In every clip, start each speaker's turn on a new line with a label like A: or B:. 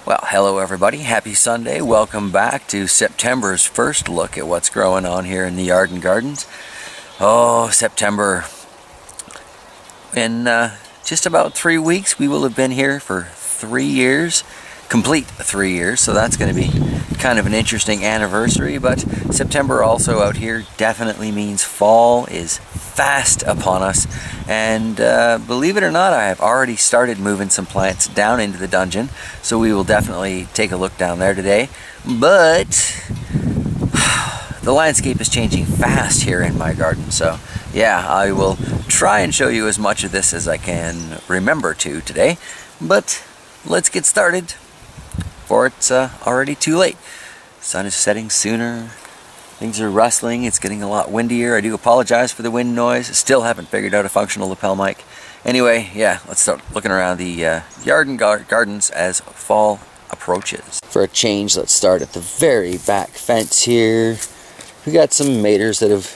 A: Well, hello everybody. Happy Sunday. Welcome back to September's first look at what's growing on here in the yard and gardens. Oh, September. In just about 3 weeks, we will have been here for 3 years. Complete 3 years, so that's going to be kind of an interesting anniversary. But September also out here definitely means fall is fast upon us. And believe it or not, I have already started moving some plants down into the dungeon, so we will definitely take a look down there today. But the landscape is changing fast here in my garden, so yeah, I will try and show you as much of this as I can remember to today. But let's get started, for it's already too late. Sun is setting sooner. Things are rustling. It's getting a lot windier. I do apologize for the wind noise. Still haven't figured out a functional lapel mic. Anyway, yeah, let's start looking around the yard and gardens as fall approaches. For a change, let's start at the very back fence here. We got some maters that have,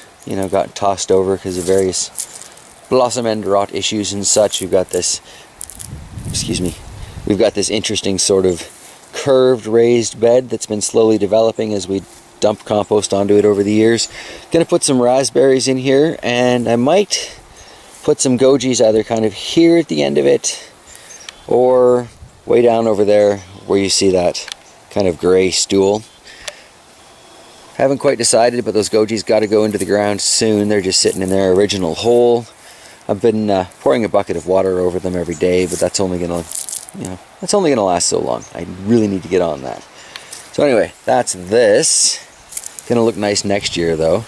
A: gotten tossed over because of various blossom end rot issues and such. We've got this, we've got this interesting sort of curved raised bed that's been slowly developing as we dump compost onto it over the years. Gonna put some raspberries in here, and I might put some gojis either kind of here at the end of it or way down over there where you see that kind of gray stool. Haven't quite decided, but those gojis got to go into the ground soon. They're just sitting in their original hole. I've been pouring a bucket of water over them every day, but that's only gonna that's only gonna last so long. I really need to get on that. So anyway, that's this. Gonna look nice next year though.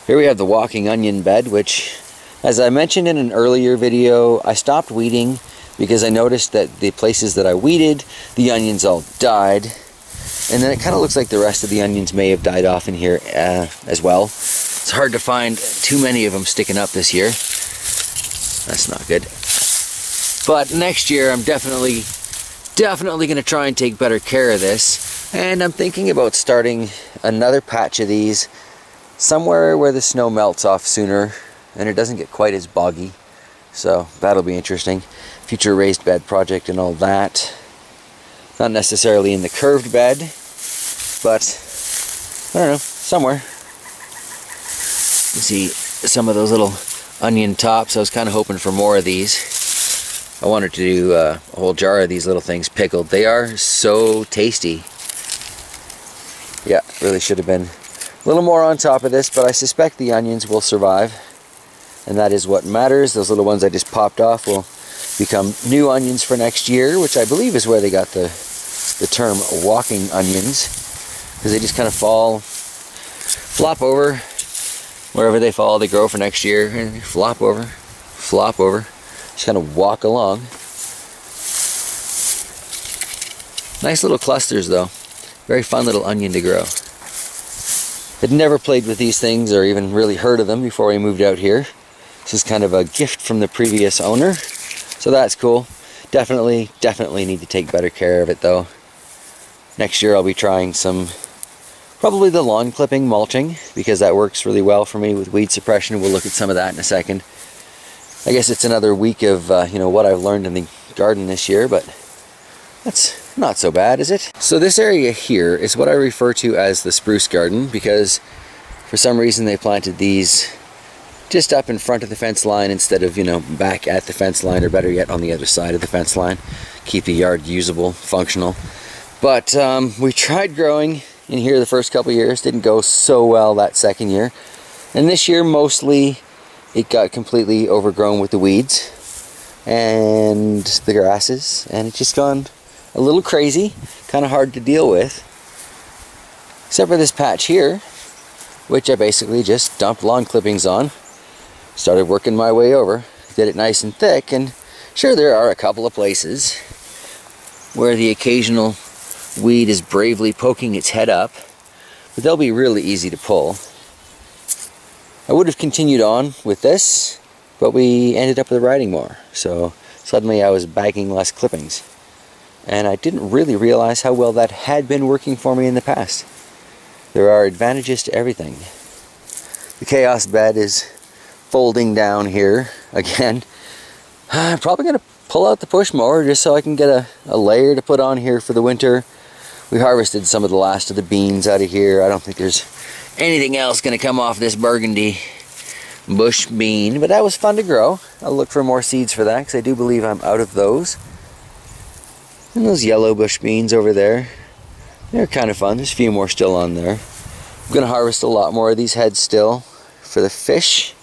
A: Here we have the walking onion bed, which, as I mentioned in an earlier video, I stopped weeding because I noticed that the places that I weeded, the onions all died. And then it kind of looks like the rest of the onions may have died off in here as well. It's hard to find too many of them sticking up this year. That's not good. But next year I'm definitely going to try and take better care of this. And I'm thinking about starting another patch of these somewhere where the snow melts off sooner and it doesn't get quite as boggy. So that'll be interesting. Future raised bed project and all that. Not necessarily in the curved bed, but I don't know, somewhere. You see some of those little onion tops. I was kind of hoping for more of these. I wanted to do a whole jar of these little things pickled. They are so tasty. Yeah, really should have been a little more on top of this, but I suspect the onions will survive. And that is what matters. Those little ones I just popped off will become new onions for next year, which I believe is where they got the term walking onions, because they just kind of flop over. Wherever they fall, they grow for next year, and flop over, just kind of walk along. Nice little clusters though. Very fun little onion to grow. Had never played with these things or even really heard of them before we moved out here. This is kind of a gift from the previous owner, so that's cool. Definitely need to take better care of it though. Next year I'll be trying probably the lawn clipping mulching, because that works really well for me with weed suppression. We'll look at some of that in a second. I guess it's another week of what I've learned in the garden this year, but that's not so bad, is it? So this area here is what I refer to as the spruce garden, because for some reason they planted these just up in front of the fence line instead of, back at the fence line, or better yet, on the other side of the fence line. Keep the yard usable, functional. But we tried growing in here the first couple years. Didn't go so well that second year. And this year, mostly, it got completely overgrown with the weeds and the grasses. And it's just gone a little crazy. Kind of hard to deal with. Except for this patch here, which I basically just dumped lawn clippings on. Started working my way over, did it nice and thick, and sure, there are a couple of places where the occasional weed is bravely poking its head up, but they'll be really easy to pull. I would have continued on with this, but we ended up with riding more, so suddenly I was bagging less clippings. And I didn't really realize how well that had been working for me in the past. There are advantages to everything. The chaos bed is folding down here again. I'm probably going to pull out the push mower just so I can get a layer to put on here for the winter. We harvested some of the last of the beans out of here. I don't think there's anything else going to come off this burgundy bush bean, but that was fun to grow. I'll look for more seeds for that because I do believe I'm out of those. And those yellow bush beans over there, they're kind of fun. There's a few more still on there. I'm going to harvest a lot more of these heads still for the fish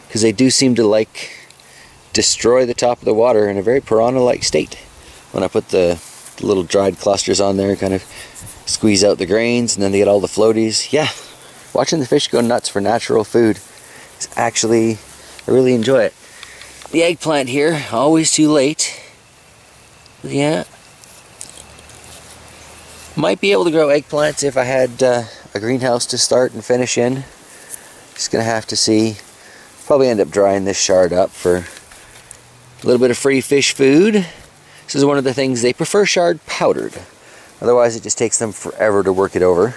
A: because they do seem to destroy the top of the water in a very piranha-like state. When I put the little dried clusters on there, kind of squeeze out the grains, and then they get all the floaties. Yeah, watching the fish go nuts for natural food is actually, I really enjoy it. The eggplant here, always too late. Yeah. Might be able to grow eggplants if I had a greenhouse to start and finish in. Just gonna have to see. Probably end up drying this shard up for a little bit of free fish food. This is one of the things they prefer shard powdered. Otherwise it just takes them forever to work it over.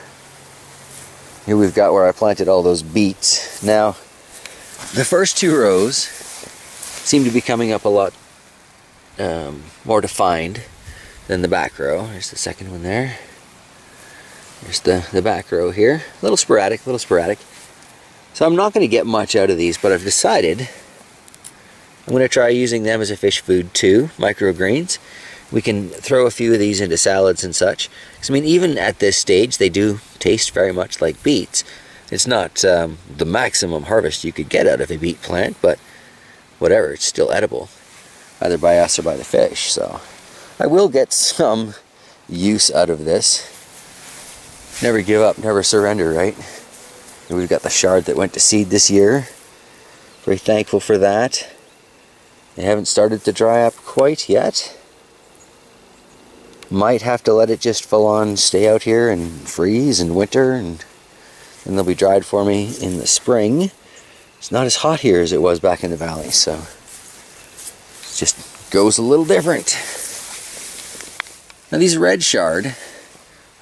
A: Here we've got where I planted all those beets. Now, the first two rows seem to be coming up a lot more defined than the back row. There's the second one there. There's the back row here. A little sporadic, So I'm not going to get much out of these, but I've decided I'm going to try using them as a fish food too, microgreens. We can throw a few of these into salads and such. Because I mean, even at this stage, they do taste very much like beets. It's not the maximum harvest you could get out of a beet plant, but whatever, it's still edible, either by us or by the fish. So I will get some use out of this. Never give up, never surrender, right? And we've got the shard that went to seed this year. Very thankful for that. They haven't started to dry up quite yet. Might have to let it just full on stay out here and freeze in winter, and then they'll be dried for me in the spring. It's not as hot here as it was back in the valley, so it just goes a little different. Now these red shard,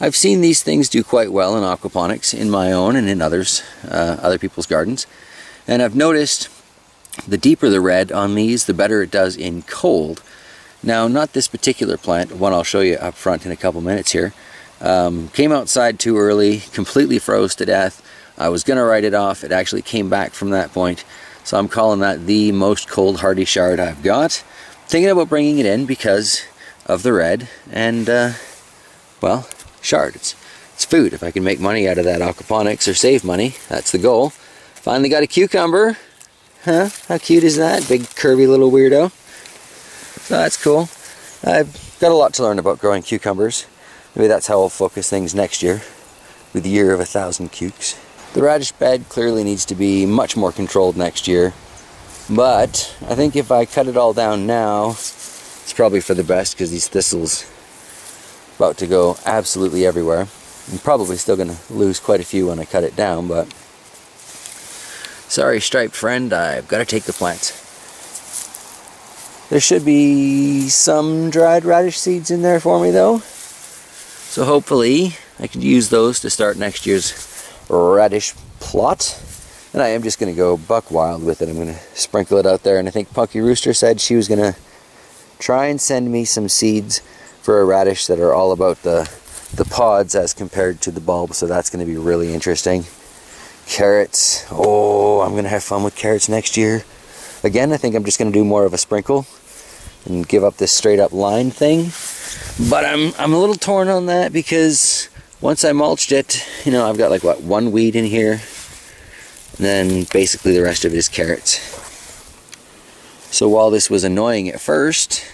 A: I've seen these things do quite well in aquaponics, in my own and in others, other people's gardens. And I've noticed the deeper the red on these, the better it does in cold. Now, not this particular plant, one I'll show you up front in a couple minutes here. Came outside too early, completely froze to death. I was going to write it off. It actually came back from that point. So I'm calling that the most cold hardy shard I've got. Thinking about bringing it in because of the red and, well, shard. It's food. If I can make money out of that aquaponics or save money, that's the goal. Finally got a cucumber. Huh? How cute is that? Big curvy little weirdo. So that's cool. I've got a lot to learn about growing cucumbers. Maybe that's how I'll focus things next year, with the year of 1,000 cukes. The radish bed clearly needs to be much more controlled next year, but I think if I cut it all down now, it's probably for the best, because these thistles are about to go absolutely everywhere. I'm probably still going to lose quite a few when I cut it down, but sorry, striped friend, I've got to take the plants. There should be some dried radish seeds in there for me though. So hopefully I can use those to start next year's radish plot. And I am just going to go buck wild with it. I'm going to sprinkle it out there. And I think Punky Rooster said she was going to try and send me some seeds for a radish that are all about the pods as compared to the bulb. So that's going to be really interesting. Carrots. Oh, I'm going to have fun with carrots next year. Again, I think I'm just going to do more of a sprinkle and give up this straight up line thing. But I'm a little torn on that because once I mulched it, you know, I've got like what, one weed in here, and then basically the rest of it is carrots. So while this was annoying at first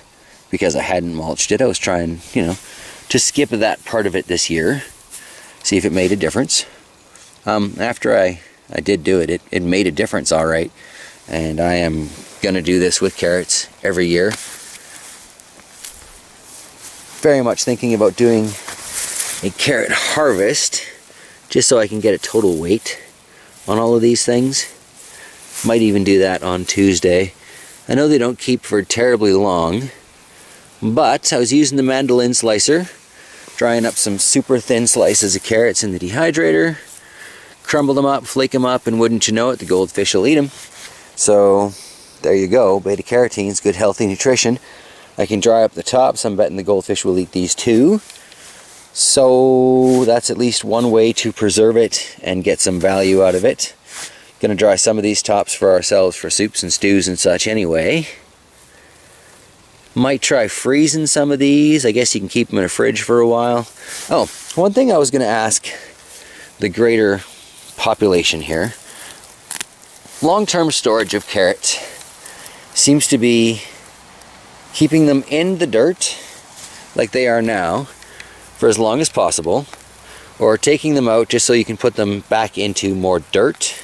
A: because I hadn't mulched it, I was trying, you know, to skip that part of it this year, see if it made a difference. After I did do it, it made a difference all right. And I am going to do this with carrots every year. Very much thinking about doing a carrot harvest just so I can get a total weight on all of these things. Might even do that on Tuesday. I know they don't keep for terribly long, but I was using the mandolin slicer, drying up some super thin slices of carrots in the dehydrator, crumble them up, flake them up, and wouldn't you know it, the goldfish will eat them. So there you go, beta-carotenes, good healthy nutrition. I can dry up the tops. I'm betting the goldfish will eat these too. So that's at least one way to preserve it and get some value out of it. Gonna dry some of these tops for ourselves for soups and stews and such anyway. Might try freezing some of these. I guess you can keep them in a fridge for a while. Oh, one thing I was gonna ask the greater population here. Long-term storage of carrots seems to be keeping them in the dirt like they are now for as long as possible, or taking them out just so you can put them back into more dirt,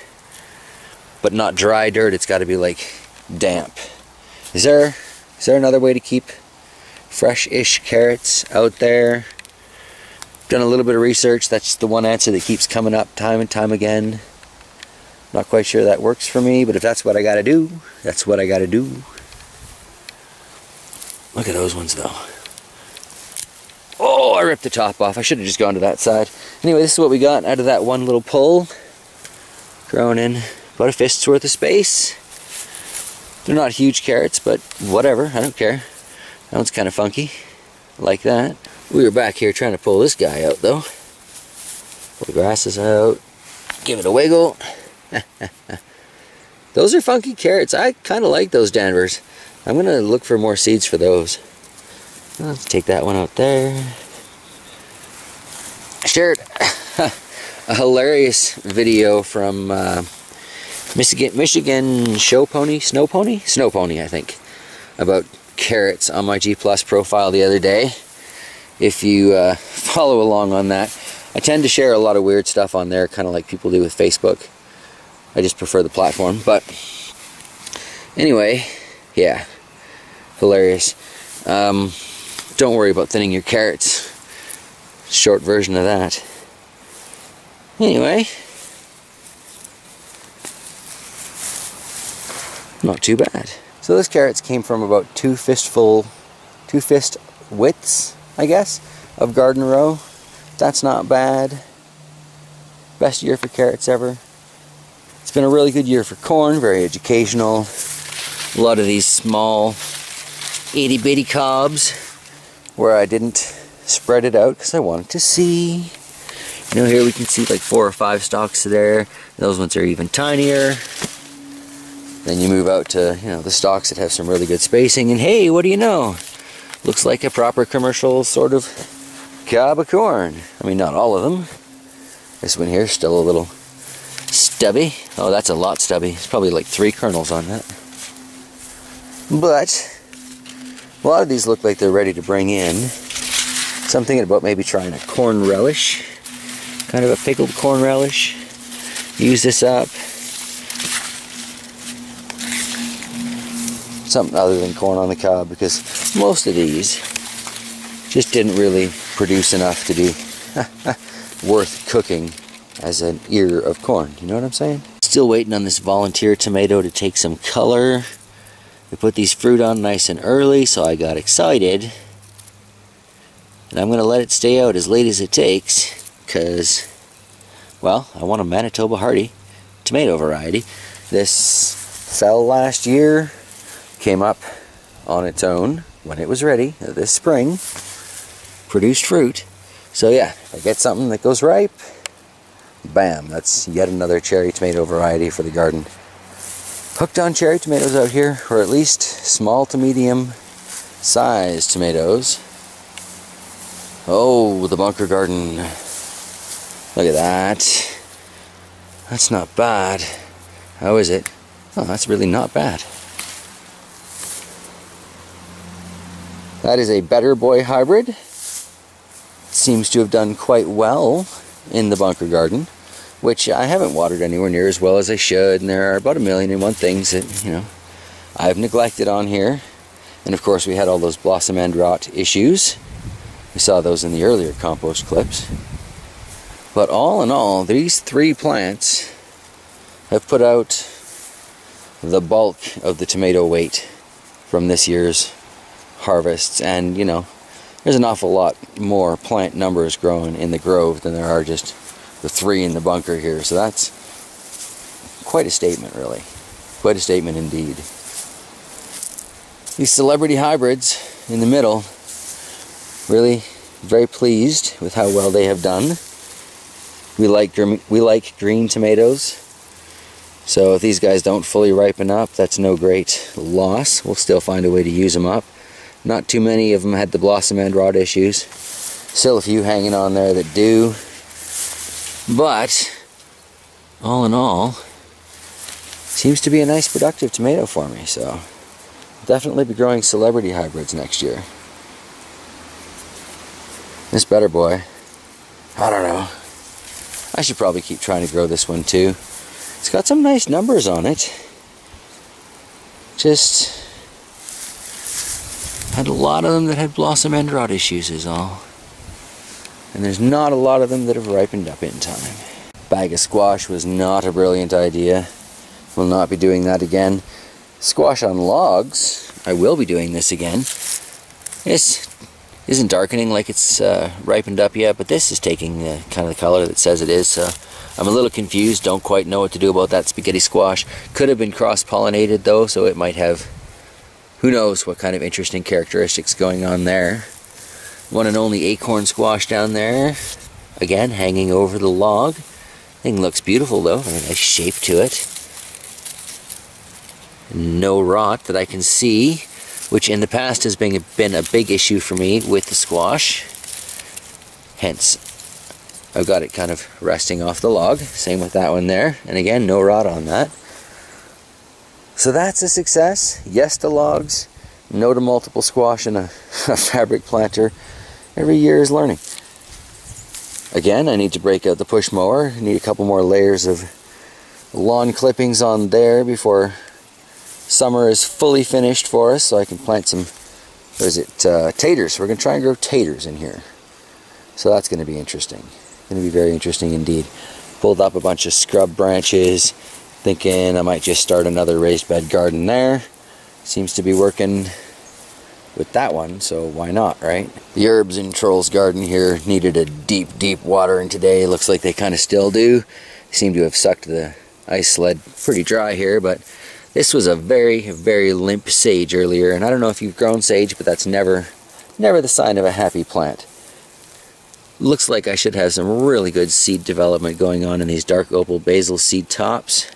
A: but not dry dirt. It's got to be like damp. Is there another way to keep fresh-ish carrots out there? Done a little bit of research. That's the one answer that keeps coming up time and time again. Not quite sure that works for me, but if that's what I gotta do, that's what I gotta do. Look at those ones though. Oh, I ripped the top off. I should have just gone to that side. Anyway, this is what we got out of that one little pull. Growing in about a fist's worth of space. They're not huge carrots, but whatever, I don't care. That one's kind of funky, like that. We were back here trying to pull this guy out though. Pull the grasses out, give it a wiggle. Those are funky carrots. I kind of like those Danvers. I'm gonna look for more seeds for those. Let's take that one out there. I shared a hilarious video from Michigan Snow Pony, I think, about carrots on my G+ profile the other day. If you follow along on that, I tend to share a lot of weird stuff on there, kind of like people do with Facebook. I just prefer the platform, but anyway, yeah, hilarious. Don't worry about thinning your carrots. Short version of that. Anyway, not too bad. So those carrots came from about two fist widths, I guess, of garden row. That's not bad. Best year for carrots ever. It's been a really good year for corn, very educational. A lot of these small itty bitty cobs where I didn't spread it out because I wanted to see. You know, here we can see like 4 or 5 stalks there. Those ones are even tinier. Then you move out to, you know, the stalks that have some really good spacing, and hey, what do you know? Looks like a proper commercial sort of cob of corn. I mean, not all of them. This one here is still a little stubby. Oh, that's a lot stubby. It's probably like 3 kernels on that. But a lot of these look like they're ready to bring in. So I'm thinking about maybe trying a corn relish. Kind of a pickled corn relish. Use this up. Something other than corn on the cob, because most of these just didn't really produce enough to be worth cooking as an ear of corn. You know what I'm saying? Still waiting on this volunteer tomato to take some color. We put these fruit on nice and early, so I got excited. And I'm going to let it stay out as late as it takes, because, well, I want a Manitoba Hardy tomato variety. This fell last year, came up on its own when it was ready this spring, produced fruit. So yeah, if I get something that goes ripe, bam, that's yet another cherry tomato variety for the garden. Hooked on cherry tomatoes out here, or at least small to medium size tomatoes. Oh, the bunker garden. Look at that. That's not bad. How is it? Oh, that's really not bad. That is a Better Boy hybrid. Seems to have done quite well in the bunker garden, which I haven't watered anywhere near as well as I should, and there are about 1,000,001 things that, you know, I've neglected on here. And of course we had all those blossom end rot issues. We saw those in the earlier compost clips. But all in all, these 3 plants have put out the bulk of the tomato weight from this year's harvests. And, you know, there's an awful lot more plant numbers growing in the grove than there are just the 3 in the bunker here. So that's quite a statement, really. Quite a statement indeed. These celebrity hybrids in the middle, really very pleased with how well they have done. We like green tomatoes, so if these guys don't fully ripen up, that's no great loss. We'll still find a way to use them up. Not too many of them had the blossom end rot issues. Still a few hanging on there that do. But all in all, seems to be a nice productive tomato for me, so definitely be growing celebrity hybrids next year. This better boy, I don't know. I should probably keep trying to grow this one too. It's got some nice numbers on it. Just had a lot of them that had blossom end rot issues is all. And there's not a lot of them that have ripened up in time. Bag of squash was not a brilliant idea. Will not be doing that again. Squash on logs, I will be doing this again. This isn't darkening like it's ripened up yet, but this is taking the kind of the color that says it is, so I'm a little confused, don't quite know what to do about that spaghetti squash. Could have been cross-pollinated though, so it might have, who knows what kind of interesting characteristics going on there. One and only acorn squash down there, again hanging over the log. Thing looks beautiful though, very nice shape to it. No rot that I can see, which in the past has been a big issue for me with the squash. Hence, I've got it kind of resting off the log. Same with that one there. And again, no rot on that. So that's a success. Yes to logs. No to multiple squash in a fabric planter. Every year is learning. Again, I need to break out the push mower. I need a couple more layers of lawn clippings on there before summer is fully finished for us, so I can plant some, what is it, taters. We're going to try and grow taters in here. So that's going to be interesting. Going to be very interesting indeed. Pulled up a bunch of scrub branches, thinking I might just start another raised bed garden there. Seems to be working with that one, so why not, right? The herbs in Troll's garden here needed a deep watering today. Looks like they kind of still do. They seem to have sucked the ice sled pretty dry here, but this was a very limp sage earlier, and I don't know if you've grown sage, but that's never the sign of a happy plant. Looks like I should have some really good seed development going on in these dark opal basil seed tops.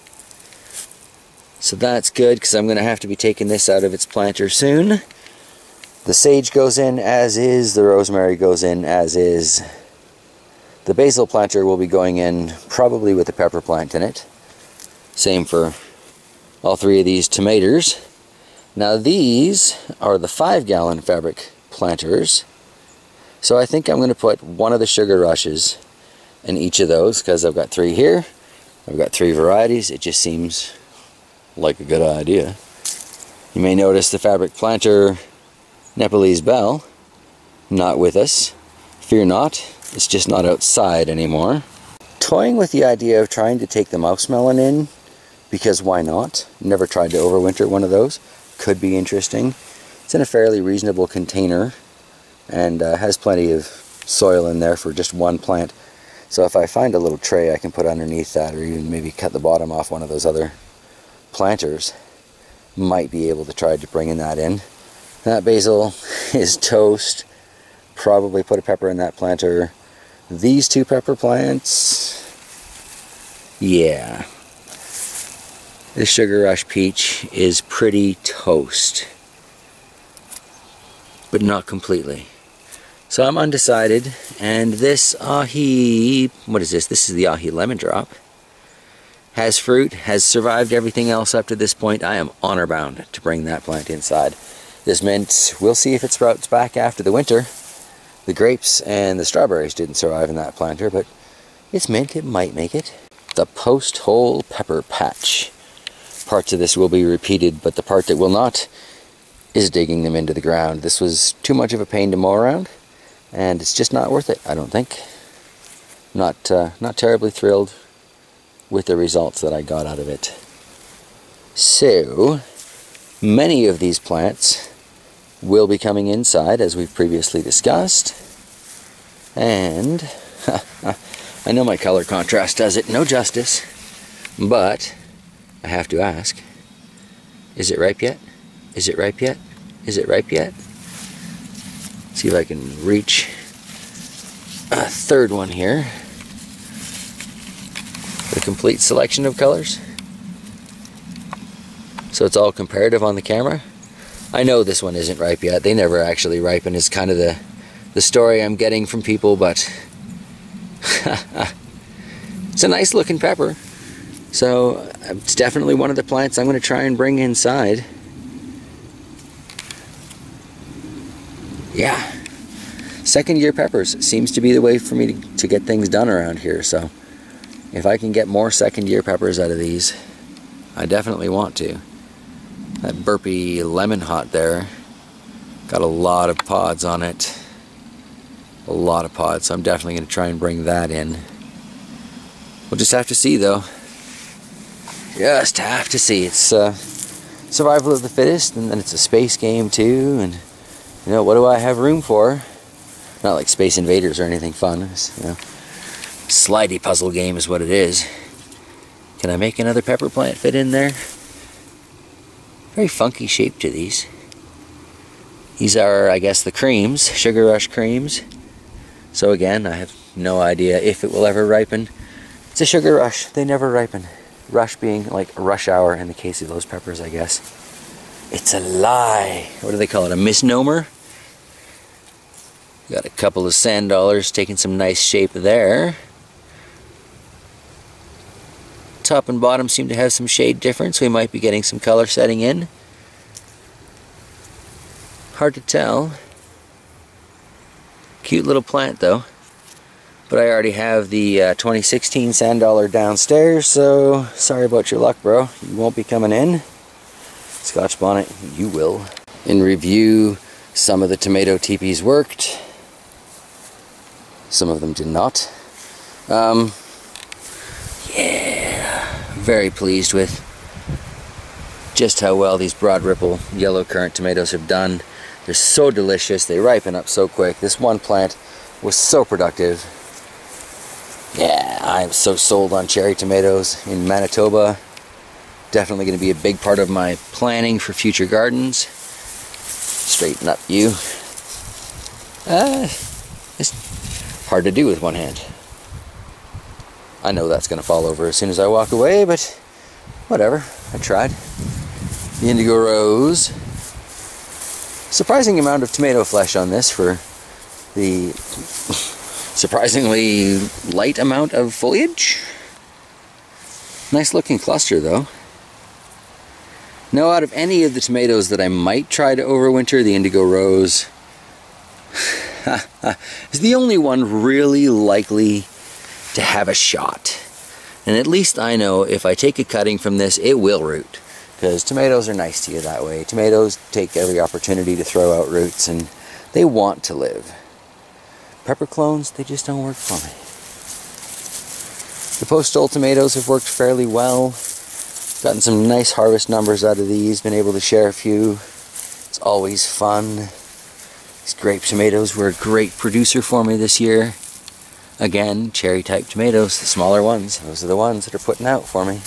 A: So that's good, because I'm going to have to be taking this out of its planter soon. The sage goes in as is, the rosemary goes in as is. The basil planter will be going in probably with a pepper plant in it. Same for all three of these tomatoes. Now these are the 5-gallon fabric planters. So I think I'm going to put one of the sugar rushes in each of those, because I've got 3 here. I've got 3 varieties. It just seems like a good idea. You may notice the fabric planter Nepalese bell not with us. Fear not, it's just not outside anymore. Toying with the idea of trying to take the mouse melon in, because why not? Never tried to overwinter one of those. Could be interesting. It's in a fairly reasonable container and has plenty of soil in there for just one plant. So if I find a little tray I can put underneath that, or even maybe cut the bottom off one of those other planters, might be able to try to bring that in. That basil is toast. Probably put a pepper in that planter. These 2 pepper plants, yeah. This sugar rush peach is pretty toast, but not completely. So I'm undecided, and this ahi, what is this? This is the ahi lemon drop. Has fruit, has survived everything else up to this point. I am honor bound to bring that plant inside. This mint, we'll see if it sprouts back after the winter. The grapes and the strawberries didn't survive in that planter, but it's mint, it might make it. The post-hole pepper patch. Parts of this will be repeated, but the part that will not is digging them into the ground. This was too much of a pain to mow around, and it's just not worth it, I don't think. Not terribly thrilled with the results that I got out of it. So, many of these plants will be coming inside, as we've previously discussed. And I know my color contrast does it no justice, but I have to ask, is it ripe yet? Is it ripe yet? Is it ripe yet? See if I can reach a third one here. The complete selection of colors. So it's all comparative on the camera. I know this one isn't ripe yet. They never actually ripen is kind of the story I'm getting from people, but it's a nice looking pepper. So it's definitely one of the plants I'm going to try and bring inside. Yeah. Second year peppers seems to be the way for me to get things done around here. So if I can get more second year peppers out of these, I definitely want to. That burpy lemon hot there got a lot of pods on it. A lot of pods, so I'm definitely going to try and bring that in. We'll just have to see though. Just have to see. It's survival of the fittest, and then it's a space game too, and you know, what do I have room for? Not like Space Invaders or anything fun. It's, you know, slidey puzzle game is what it is. Can I make another pepper plant fit in there? Very funky shape to these. These are, I guess, the creams, Sugar Rush creams. So again, I have no idea if it will ever ripen. It's a Sugar Rush. They never ripen. Rush being like rush hour in the case of those peppers, I guess. It's a lie. What do they call it? A misnomer? Got a couple of sand dollars taking some nice shape there. Top and bottom seem to have some shade difference. We might be getting some color setting in. Hard to tell. Cute little plant though. But I already have the 2016 sand dollar downstairs, so sorry about your luck, bro. You won't be coming in. Scotch bonnet, you will. In review, some of the tomato teepees worked. Some of them did not. Yeah, very pleased with just how well these broad ripple yellow currant tomatoes have done. They're so delicious, they ripen up so quick. This one plant was so productive. Yeah, I'm so sold on cherry tomatoes in Manitoba. Definitely going to be a big part of my planning for future gardens. Straighten up, you. It's hard to do with one hand. I know that's going to fall over as soon as I walk away, but whatever. I tried. The indigo rose. Surprising amount of tomato flesh on this for the surprisingly light amount of foliage. Nice looking cluster though. Now, out of any of the tomatoes that I might try to overwinter, the indigo rose is the only one really likely to have a shot. And at least I know if I take a cutting from this, it will root. Because tomatoes are nice to you that way. Tomatoes take every opportunity to throw out roots, and they want to live. Pepper clones, they just don't work for me. The post-stole tomatoes have worked fairly well. Gotten some nice harvest numbers out of these, been able to share a few. It's always fun. These grape tomatoes were a great producer for me this year. Again, cherry type tomatoes, the smaller ones, those are the ones that are putting out for me.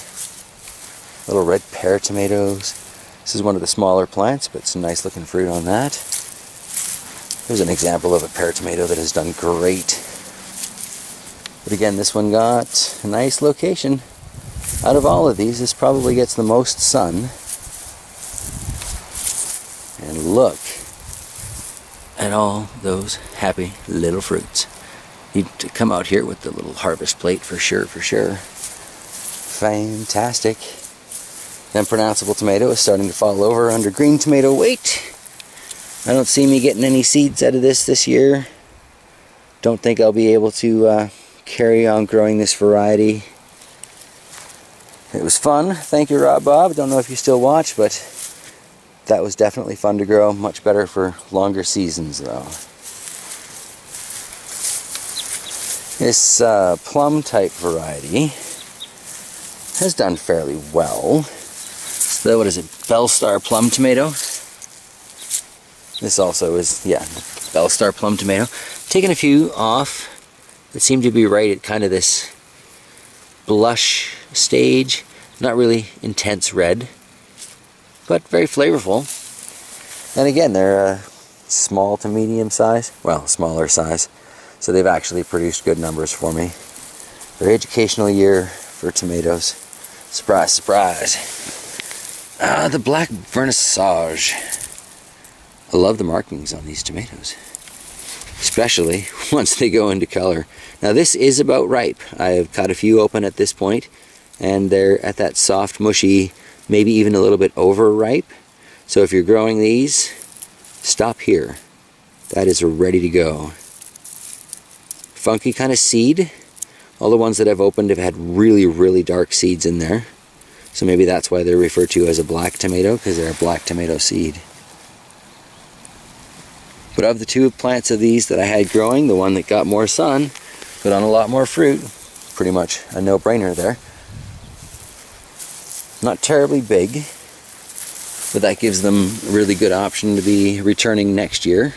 A: Little red pear tomatoes. This is one of the smaller plants, but some nice looking fruit on that. Here's an example of a pear tomato that has done great. But again, this one got a nice location. Out of all of these, this probably gets the most sun. And look at all those happy little fruits. Need to come out here with the little harvest plate for sure, for sure. Fantastic. The unpronounceable tomato is starting to fall over under green tomato weight. I don't see me getting any seeds out of this year. Don't think I'll be able to carry on growing this variety. It was fun. Thank you, Rob Bob. Don't know if you still watch, but that was definitely fun to grow. Much better for longer seasons, though. This plum type variety has done fairly well. So what is it? Bellstar plum tomato. This also is, yeah, Bellstar plum tomato. Taking a few off that seem to be right at kind of this blush stage. Not really intense red, but very flavorful. And again, they're small to medium size, well, smaller size, so they've actually produced good numbers for me. Very educational year for tomatoes. Surprise, surprise. The black vernissage. I love the markings on these tomatoes, especially once they go into color. Now this is about ripe. I have cut a few open at this point, and they're at that soft, mushy, maybe even a little bit overripe. So if you're growing these, stop here. That is ready to go. Funky kind of seed. All the ones that I've opened have had really, really dark seeds in there. So maybe that's why they're referred to as a black tomato, because they're a black tomato seed. But of the two plants of these that I had growing, the one that got more sun, put on a lot more fruit, pretty much a no-brainer there. Not terribly big, but that gives them a really good option to be returning next year.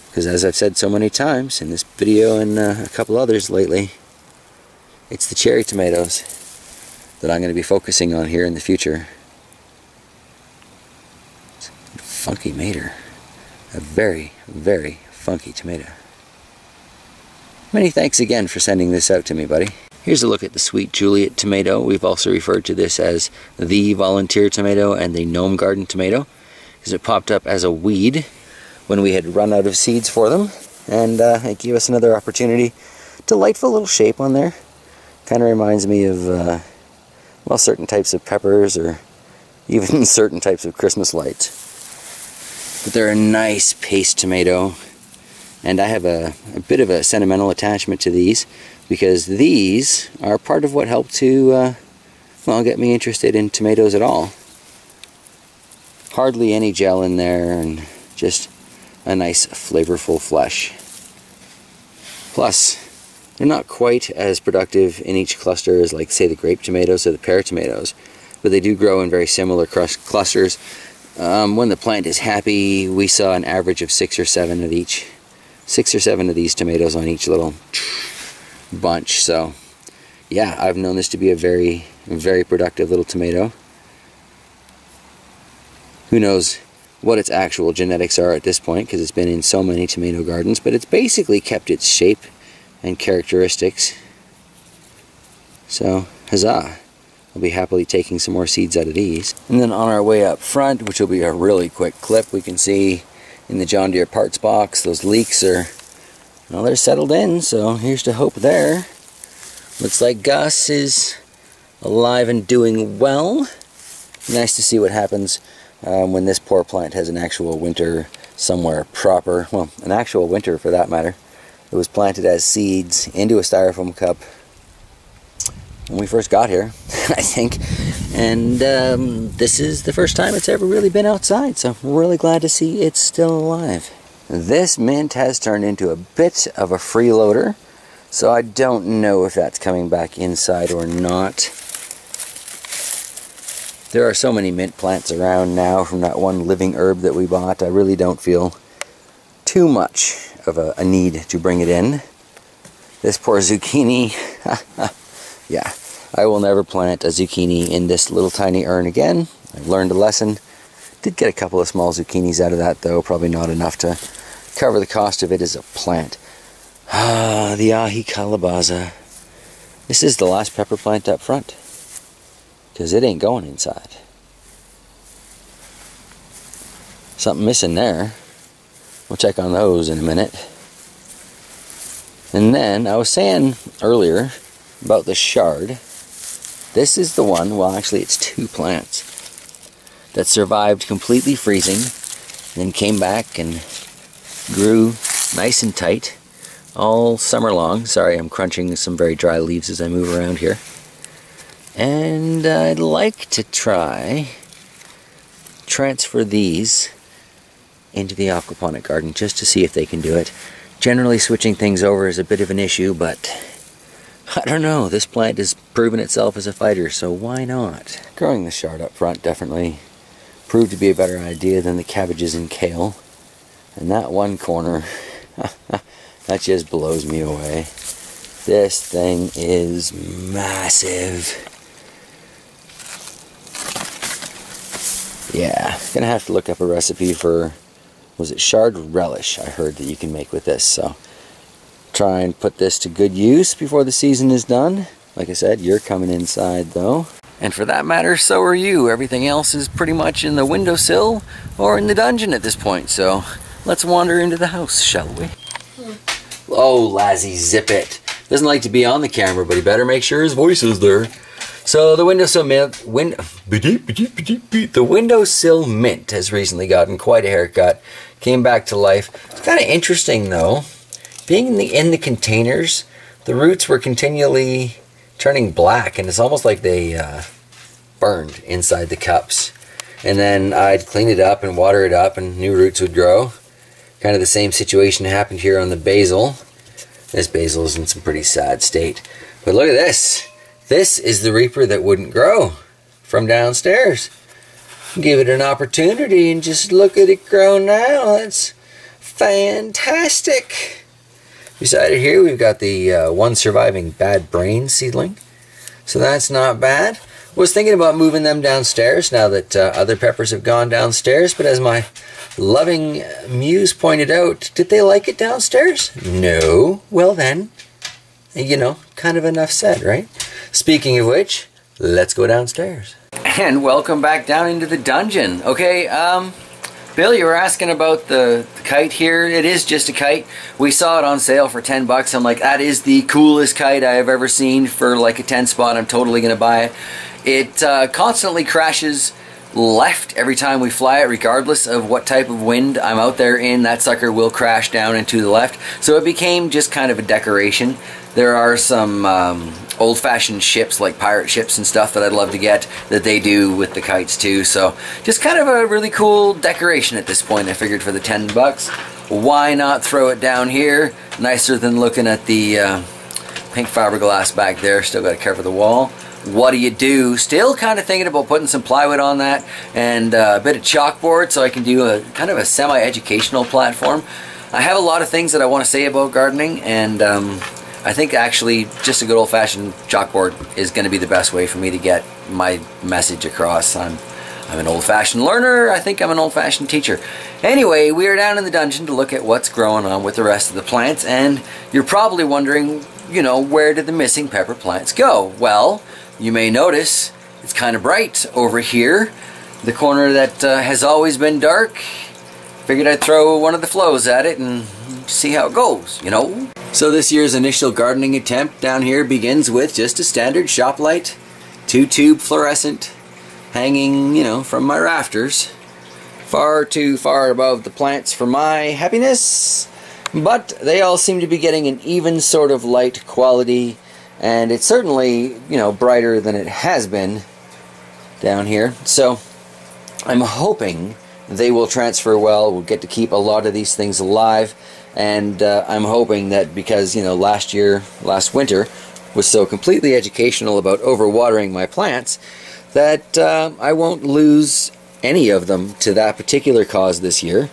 A: Because as I've said so many times in this video and a couple others lately, it's the cherry tomatoes that I'm going to be focusing on here in the future. Funky mater. A very, very funky tomato. Many thanks again for sending this out to me, buddy. Here's a look at the Sweet Juliet tomato. We've also referred to this as the volunteer tomato and the gnome garden tomato, because it popped up as a weed when we had run out of seeds for them, and it gave us another opportunity. Delightful little shape on there. Kind of reminds me of, well, certain types of peppers, or even certain types of Christmas lights. But they're a nice paste tomato, and I have a bit of a sentimental attachment to these, because these are part of what helped to, well, get me interested in tomatoes at all. Hardly any gel in there, and just a nice flavorful flesh. Plus, they're not quite as productive in each cluster as, like, say, the grape tomatoes or the pear tomatoes, but they do grow in very similar clusters. When the plant is happy, we saw an average of 6 or 7 of each. 6 or 7 of these tomatoes on each little bunch. So, yeah, I've known this to be a very, very productive little tomato. Who knows what its actual genetics are at this point, because it's been in so many tomato gardens, but it's basically kept its shape and characteristics. So, huzzah. I'll be happily taking some more seeds out of these. And then on our way up front, which will be a really quick clip, we can see in the John Deere parts box, those leeks are, well, they're settled in, so here's to hope there. Looks like Gus is alive and doing well. Nice to see what happens when this poor plant has an actual winter somewhere proper. Well, an actual winter for that matter. It was planted as seeds into a styrofoam cup when we first got here, I think. And this is the first time it's ever really been outside, so I'm really glad to see it's still alive. This mint has turned into a bit of a freeloader, so I don't know if that's coming back inside or not. There are so many mint plants around now from that one living herb that we bought. I really don't feel too much of a need to bring it in. This poor zucchini. Yeah, I will never plant a zucchini in this little tiny urn again. I've learned a lesson. Did get a couple of small zucchinis out of that though, probably not enough to cover the cost of it as a plant. Ah, the ahi calabaza. This is the last pepper plant up front, because it ain't going inside. Something missing there. We'll check on those in a minute. And then, I was saying earlier about the shard. This is the one, well actually it's 2 plants, that survived completely freezing, then came back and grew nice and tight all summer long. Sorry, I'm crunching some very dry leaves as I move around here. And I'd like to transfer these into the aquaponic garden just to see if they can do it. Generally switching things over is a bit of an issue, but I don't know, this plant has proven itself as a fighter, so why not? Growing the shard up front definitely proved to be a better idea than the cabbages and kale. And that one corner, that just blows me away. This thing is massive. Yeah, gonna have to look up a recipe for, was it shard relish I heard that you can make with this, so try and put this to good use before the season is done. Like I said, you're coming inside though. And for that matter, so are you. Everything else is pretty much in the windowsill or in the dungeon at this point, so let's wander into the house, shall we? Oh, Lazzy, zip it. Doesn't like to be on the camera, but he better make sure his voice is there. So the windowsill mint has recently gotten quite a haircut. Came back to life. It's kind of interesting though. Being in the containers, the roots were continually turning black, and it's almost like they burned inside the cups. And then I'd clean it up and water it up, and new roots would grow. Kind of the same situation happened here on the basil. This basil is in some pretty sad state. But look at this. This is the Reaper that wouldn't grow from downstairs. Give it an opportunity and just look at it grow now. That's fantastic. Beside it here we've got the one surviving bad brain seedling. So that's not bad. Was thinking about moving them downstairs now that other peppers have gone downstairs, but as my loving muse pointed out, did they like it downstairs? No. Well then, you know, kind of enough said, right? Speaking of which, let's go downstairs. And welcome back down into the dungeon. Okay, Bill, you were asking about the kite here. It is just a kite. We saw it on sale for 10 bucks. I'm like, that is the coolest kite I have ever seen for like a 10 spot. I'm totally gonna buy it. It constantly crashes left every time we fly it, regardless of what type of wind I'm out there in. That sucker will crash down and to the left. So it became just kind of a decoration. There are some old-fashioned ships, like pirate ships and stuff, that I'd love to get, that they do with the kites too. So just kind of a really cool decoration at this point. I figured for the 10 bucks, why not throw it down here? Nicer than looking at the pink fiberglass back there. Still got to cover the wall. What do you do? Still kind of thinking about putting some plywood on that and a bit of chalkboard so I can do a kind of a semi-educational platform. I have a lot of things that I want to say about gardening, and I think actually just a good old-fashioned chalkboard is going to be the best way for me to get my message across. I'm an old-fashioned learner. I think I'm an old-fashioned teacher. Anyway, we are down in the dungeon to look at what's growing on with the rest of the plants, and you're probably wondering, you know, where did the missing pepper plants go? Well, you may notice it's kind of bright over here. The corner that has always been dark. Figured I'd throw one of the flows at it and see how it goes, you know? So this year's initial gardening attempt down here begins with just a standard shop light, 2-tube fluorescent, hanging, you know, from my rafters. Far too far above the plants for my happiness, but they all seem to be getting an even sort of light quality, and it's certainly, you know, brighter than it has been down here. So I'm hoping they will transfer well. We'll get to keep a lot of these things alive, and I'm hoping that because, you know, last winter was so completely educational about overwatering my plants, that I won't lose any of them to that particular cause this year,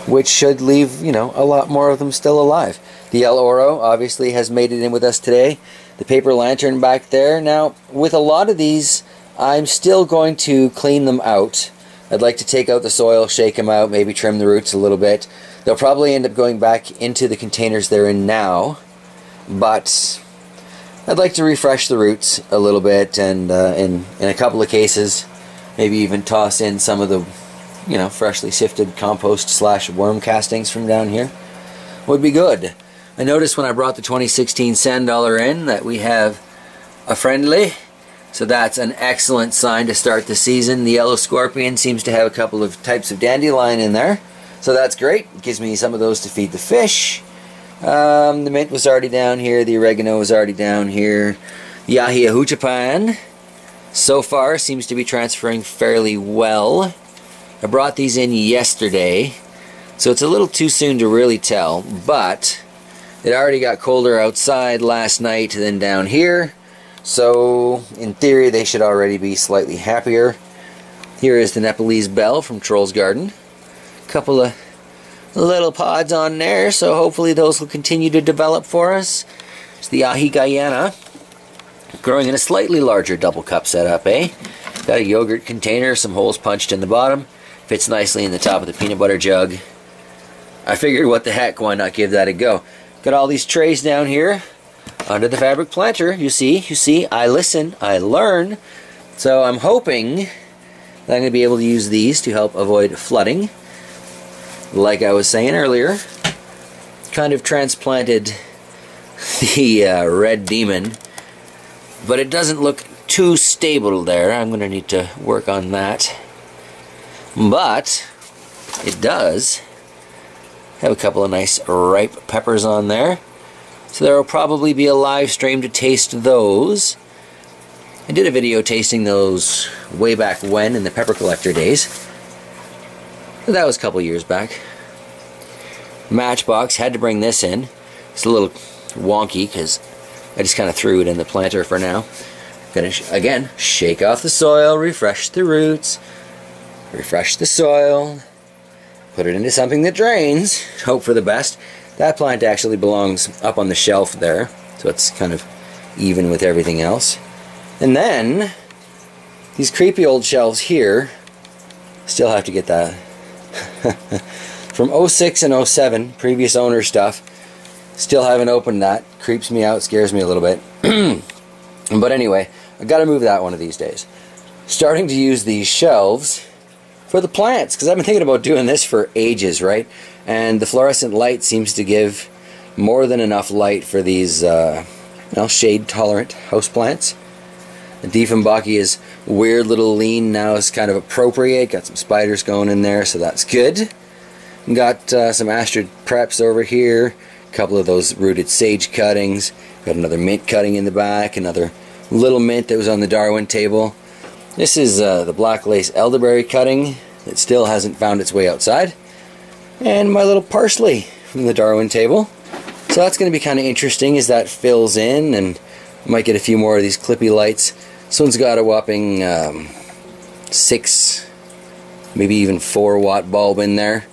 A: which should leave, you know, a lot more of them still alive. The El Oro obviously has made it in with us today. The paper lantern back there. Now, with a lot of these, I'm still going to clean them out. I'd like to take out the soil, shake them out, maybe trim the roots a little bit. They'll probably end up going back into the containers they're in now, but I'd like to refresh the roots a little bit, and in a couple of cases, maybe even toss in some of the, you know, freshly sifted compost / worm castings from down here. Would be good. I noticed when I brought the 2016 sand dollar in that we have a friendly. So that's an excellent sign to start the season. The yellow scorpion seems to have a couple of types of dandelion in there. So that's great. It gives me some of those to feed the fish. The mint was already down here. The oregano was already down here. The ahiahuchapan so far seems to be transferring fairly well. I brought these in yesterday, so it's a little too soon to really tell, but it already got colder outside last night than down here. So, in theory, they should already be slightly happier. Here is the Nepalese bell from Troll's Garden. A couple of little pods on there, so hopefully those will continue to develop for us. It's the Ahi Guyana, growing in a slightly larger double cup setup, eh? Got a yogurt container, some holes punched in the bottom. Fits nicely in the top of the peanut butter jug. I figured, what the heck, why not give that a go? Got all these trays down here under the fabric planter. You see, I listen, I learn. So I'm hoping that I'm going to be able to use these to help avoid flooding. Like I was saying earlier, kind of transplanted the red demon, but it doesn't look too stable there. I'm going to need to work on that. But it does have a couple of nice ripe peppers on there. So there will probably be a live stream to taste those. I did a video tasting those way back when, in the pepper collector days. But that was a couple years back. Matchbox, had to bring this in. It's a little wonky because I just kind of threw it in the planter for now. Gonna, again, shake off the soil, refresh the roots, refresh the soil, put it into something that drains, hope for the best. That plant actually belongs up on the shelf there, so it's kind of even with everything else. And then, these creepy old shelves here, still have to get that. From 06 and 07, previous owner stuff, still haven't opened that. Creeps me out, scares me a little bit. But anyway, I gotta move that one of these days. Starting to use these shelves for the plants, because I've been thinking about doing this for ages, right? And the fluorescent light seems to give more than enough light for these shade-tolerant houseplants. The Dieffenbachia weird little lean now is kind of appropriate. Got some spiders going in there, so that's good. Got some astrid preps over here. A couple of those rooted sage cuttings. Got another mint cutting in the back. Another little mint that was on the Darwin table. This is the black lace elderberry cutting that still hasn't found its way outside. And my little parsley from the Darwin table. So that's going to be kind of interesting as that fills in, and might get a few more of these clippy lights. This one's got a whopping 6, maybe even 4 watt bulb in there.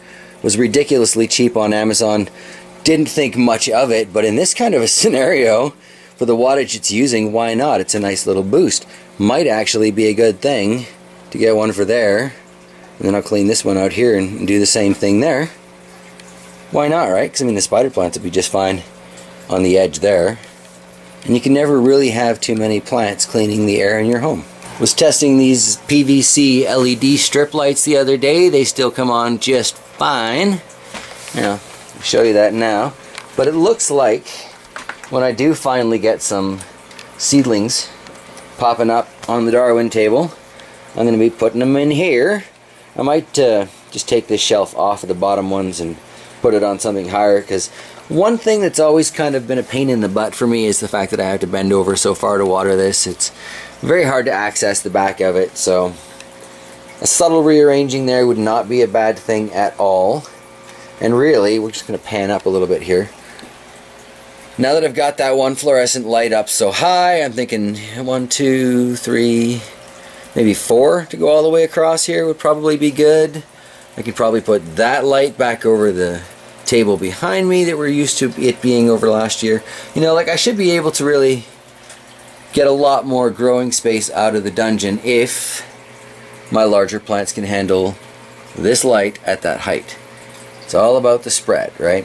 A: Was ridiculously cheap on Amazon. Didn't think much of it, but in this kind of a scenario, for the wattage it's using, why not? It's a nice little boost. Might actually be a good thing to get one for there. And then I'll clean this one out here and do the same thing there. Why not, right? Because I mean, the spider plants would be just fine on the edge there. And you can never really have too many plants cleaning the air in your home. Was testing these PVC LED strip lights the other day. They still come on just fine. I'll show you that now. But it looks like when I do finally get some seedlings popping up on the Darwin table, I'm going to be putting them in here. I might just take this shelf off of the bottom ones and put it on something higher, because one thing that's always kind of been a pain in the butt for me is the fact that I have to bend over so far to water this. It's very hard to access the back of it, so a subtle rearranging there would not be a bad thing at all. And really, we're just going to pan up a little bit here. Now that I've got that one fluorescent light up so high, I'm thinking 1, 2, 3, maybe 4 to go all the way across here would probably be good. I could probably put that light back over the table behind me that we're used to it being over last year. You know, like, I should be able to really get a lot more growing space out of the dungeon if my larger plants can handle this light at that height. It's all about the spread, right?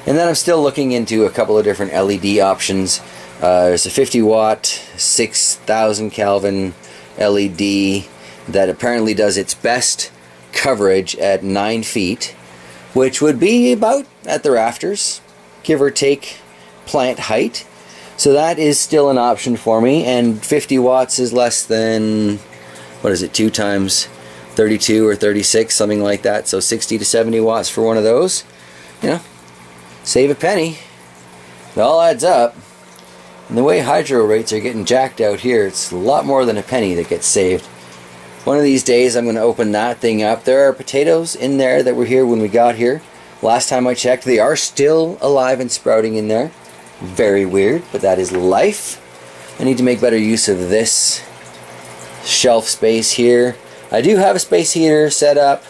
A: And then I'm still looking into a couple of different LED options. There's a 50 watt, 6,000 Kelvin LED that apparently does its best coverage at 9 feet, which would be about at the rafters, give or take plant height. So that is still an option for me, and 50 watts is less than, what is it, 2 times 32 or 36, something like that. So 60 to 70 watts for one of those. You know, save a penny. It all adds up. And the way hydro rates are getting jacked out here, it's a lot more than a penny that gets saved. One of these days I'm going to open that thing up. There are potatoes in there that were here when we got here. Last time I checked, they are still alive and sprouting in there. Very weird, but that is life. I need to make better use of this shelf space here. I do have a space heater set up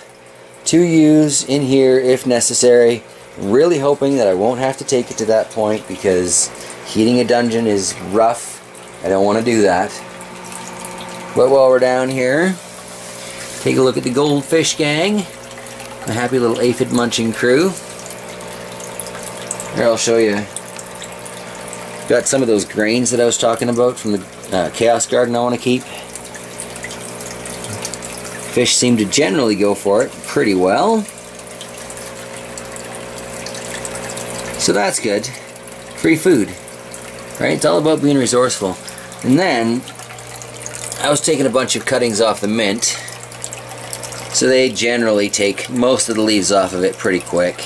A: to use in here if necessary. Really hoping that I won't have to take it to that point, because heating a dungeon is rough. I don't want to do that. But while we're down here, take a look at the goldfish gang. A happy little aphid munching crew. Here, I'll show you. Got some of those grains that I was talking about from the chaos garden I want to keep. Fish seem to generally go for it pretty well. So that's good. Free food. Right? It's all about being resourceful. And then I was taking a bunch of cuttings off the mint. So they generally take most of the leaves off of it pretty quick.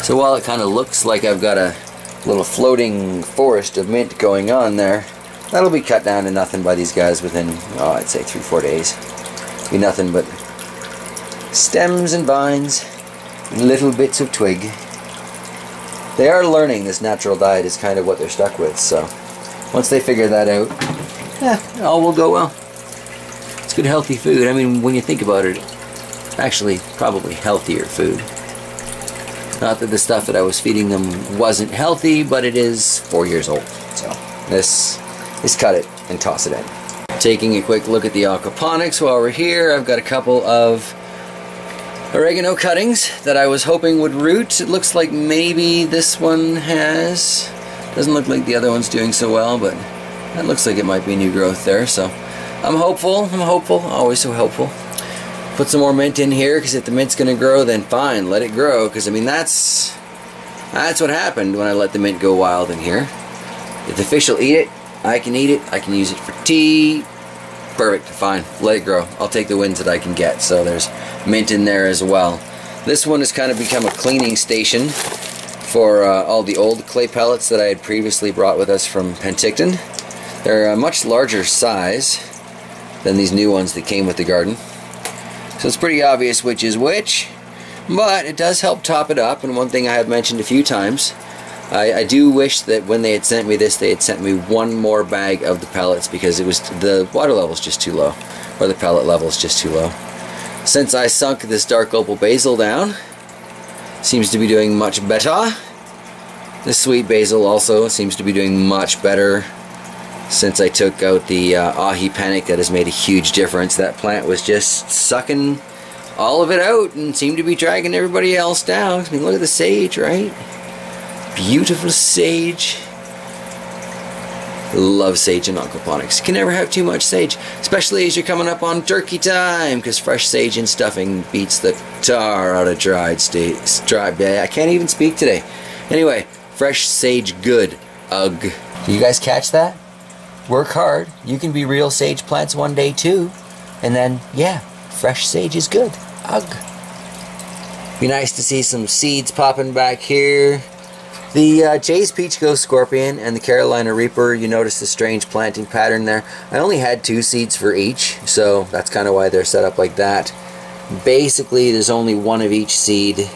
A: So while it kind of looks like I've got a little floating forest of mint going on there, that'll be cut down to nothing by these guys within, oh, I'd say 3-4 days. Be nothing but stems and vines and little bits of twig. They are learning this natural diet is kind of what they're stuck with, so once they figure that out, all will go well. It's good healthy food. I mean, when you think about it, actually probably healthier food. Not that the stuff that I was feeding them wasn't healthy, but it is 4 years old. So this is cut it and toss it in. Taking a quick look at the aquaponics while we're here, I've got a couple of oregano cuttings that I was hoping would root. It looks like maybe this one has. Doesn't look like the other one's doing so well, but that looks like it might be new growth there. So I'm hopeful, always so hopeful. Put some more mint in here, because if the mint's going to grow, then fine, let it grow. Because I mean, that's what happened when I let the mint go wild in here. If the fish will eat it, I can eat it. I can use it for tea. Perfect, fine, let it grow. I'll take the wins that I can get. So there's mint in there as well. This one has kind of become a cleaning station for all the old clay pellets that I had previously brought with us from Penticton. They're a much larger size than these new ones that came with the garden. So it's pretty obvious which is which, but it does help top it up. And one thing I have mentioned a few times, I do wish that when they had sent me this, they had sent me one more bag of the pellets, because it was the water level's just too low, or the pellet level's just too low. Since I sunk this dark opal basil down, seems to be doing much better. This sweet basil also seems to be doing much better. Since I took out the ahi panic, that has made a huge difference. That plant was just sucking all of it out and seemed to be dragging everybody else down. I mean, look at the sage, right? Beautiful sage. Love sage in aquaponics. You can never have too much sage, especially as you're coming up on turkey time, because fresh sage and stuffing beats the tar out of dried states. I can't even speak today. Anyway, fresh sage good. Ugh. Do you guys catch that? Work hard, you can be real sage plants one day too. And then, yeah, fresh sage is good. Ugh. Be nice to see some seeds popping back here. The Jay's Peach Ghost Scorpion and the Carolina Reaper, you notice the strange planting pattern there. I only had 2 seeds for each, so that's kind of why they're set up like that. Basically, there's only 1 of each seed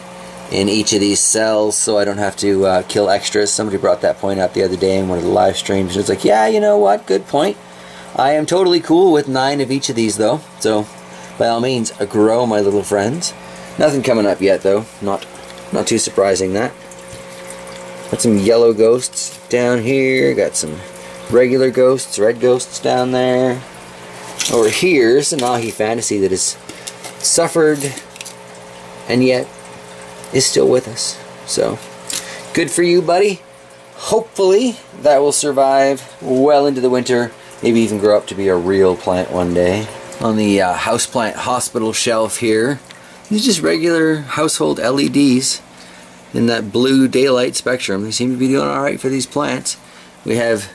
A: in each of these cells, so I don't have to kill extras. Somebody brought that point up the other day in one of the live streams. It's like, yeah, you know what, good point. I am totally cool with 9 of each of these though, so by all means, grow, my little friends. Nothing coming up yet though, not too surprising that. Got some yellow ghosts down here, got some regular ghosts, red ghosts down there. Over here is an ahi fantasy that has suffered and yet is still with us. So, good for you, buddy. Hopefully that will survive well into the winter, maybe even grow up to be a real plant one day. On the houseplant hospital shelf here, these are just regular household LEDs in that blue daylight spectrum. They seem to be doing alright for these plants. We have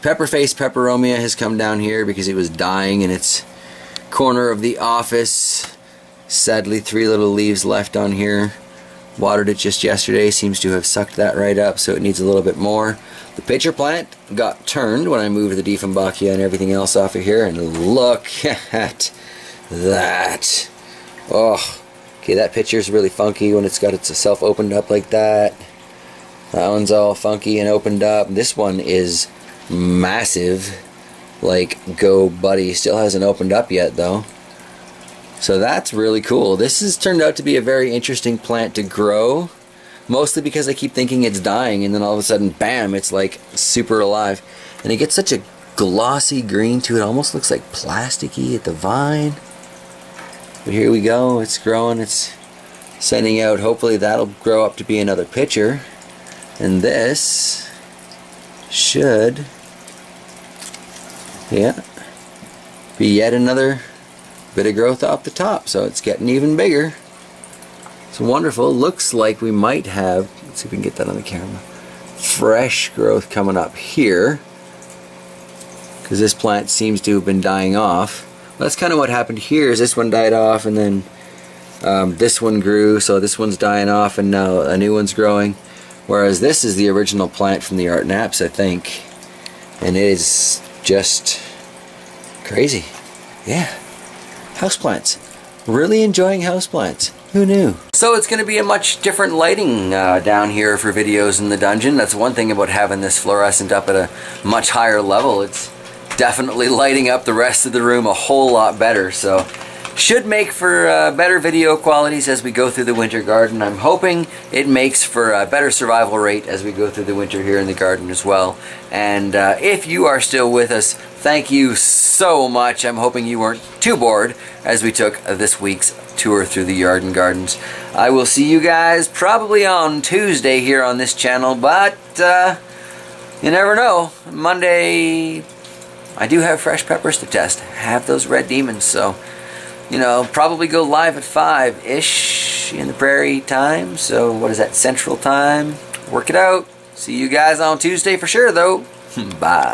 A: Pepperface Peperomia has come down here because it was dying in its corner of the office. Sadly, 3 little leaves left on here. Watered it just yesterday, seems to have sucked that right up, so it needs a little bit more. The pitcher plant got turned when I moved the Dieffenbachia and everything else off of here, and look at that. Oh, okay, that pitcher's really funky when it's got itself opened up like that. That one's all funky and opened up. This one is massive, like go buddy. Still hasn't opened up yet though. So that's really cool. This has turned out to be a very interesting plant to grow, mostly because I keep thinking it's dying, and then all of a sudden, bam, it's like super alive. And it gets such a glossy green to it. Almost looks like plasticky at the vine. But here we go. It's growing. It's sending out. Hopefully that'll grow up to be another pitcher. And this should, yeah, be yet another bit of growth off the top. So it's getting even bigger. It's wonderful. Looks like we might have, let's see if we can get that on the camera, fresh growth coming up here, because this plant seems to have been dying off. Well, that's kind of what happened here. Is this one died off, and then this one grew, so this one's dying off, and now a new one's growing. Whereas this is the original plant from the Art Naps, I think, and it is just crazy. Yeah, houseplants. Really enjoying houseplants. Who knew? So it's going to be a much different lighting down here for videos in the dungeon. That's one thing about having this fluorescent up at a much higher level. It's definitely lighting up the rest of the room a whole lot better. So should make for better video qualities as we go through the winter garden. I'm hoping it makes for a better survival rate as we go through the winter here in the garden as well. And if you are still with us, thank you so much. I'm hoping you weren't too bored as we took this week's tour through the yard and gardens. I will see you guys probably on Tuesday here on this channel, but you never know. Monday, I do have fresh peppers to test. I have those red demons, so you know, probably go live at 5-ish in the prairie time. So what is that, Central Time? Work it out. See you guys on Tuesday for sure, though. Bye.